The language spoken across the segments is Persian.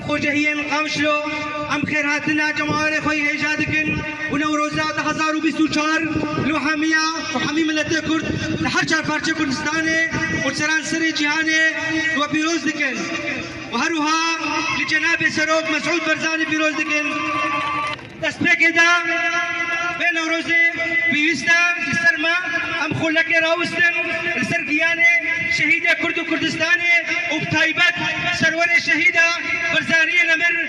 خوجهين قامشلو ام خير هاتنا جماهير خوي هجادكن ونوروزات 2024 لو حاميه وحمي ملت كرد لحر چار پارچه کردستانه وسران سر جهانه وبيروز دكن وهروها لجناب سروق مسعود برزاني بيروز دكن دستك دا بين نوروزي بيوستا لسرما ام خلك راوستن لسر گيانه شهيده كرد وكردستاني وبتايبت سرور شهيده برزانيه نمر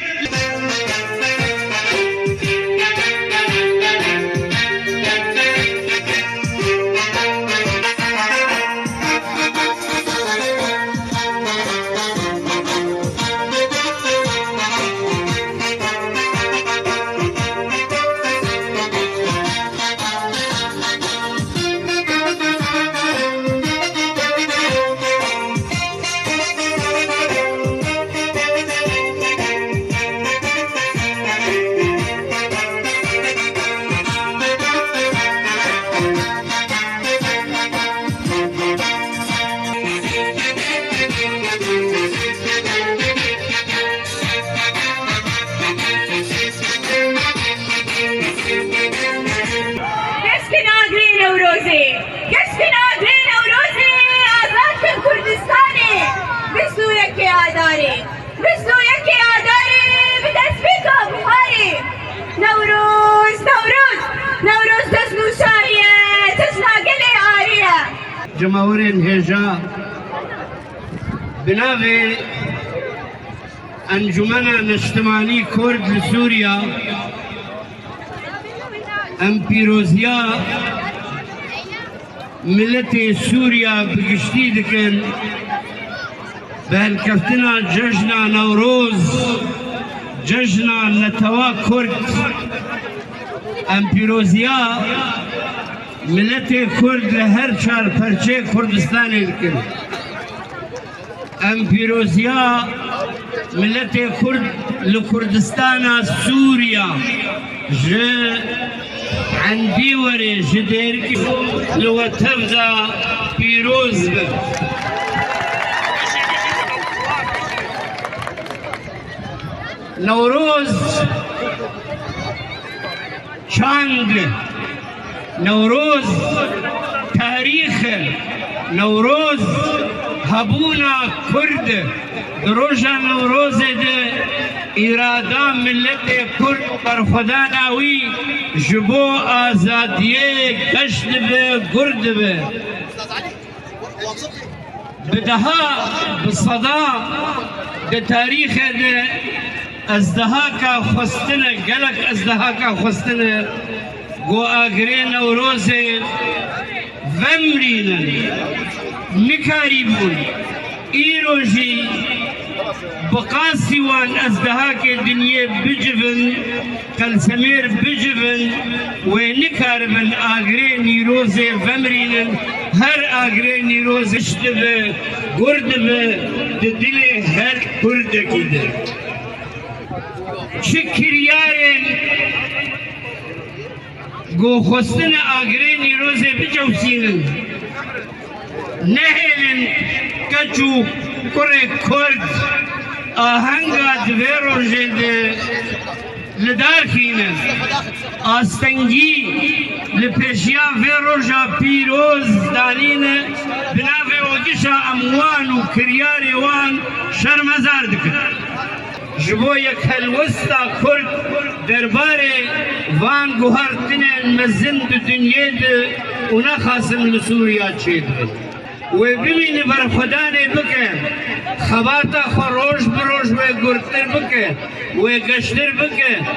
جمهور هجا بناغي انجمن اجتماعي كرد لسوريا ام بيروزيا ملت سوريا بقشتي دكن بهالكفتنا ججنا نوروز ججنا لتوا كرد ام بيروزيا ملت كرد لهر چار پرچه کردستان الکن ام پیروزیا ملت كرد لكردستان سوريا ج عندي وري جديرك لو تبدا بيروز نوروز چاند نوروز تاريخ نوروز هبونا كرد دروجا نوروز ده إرادا ملت كرد برخداناوي جبو آزادية كشت به قرد به بدها بصدا ده تاريخ ده ازدهاكا خستنا قلق ازدهاكا خستنا گو آگره نوروز ومرینن نکاری بود ایروژی بقاسی وان ازدها که دنیا بجبن کلسمیر بجبن و نکاربن آگره نیروز ومرینن هر آگره نیروز اشتبه گرد به دل هر کردکی ده شکریارن گو خستن آگره نیروز بجوسینن نهلن کچو کره کرد آهنگا دوی روژه ده لدار کینن آستنگی لپیشیا وی روژا پیروز دانین بناوی وگشا اموان و کریار وان شرمزار دکن جبو یک هلوستا کرد دربار وان گوهرتن مزند دنیا ده اونا خاصم لسوریا چید و ببینی برخدانه بکن خباتا خروش بروش و گرتر بکن و گشتر بکن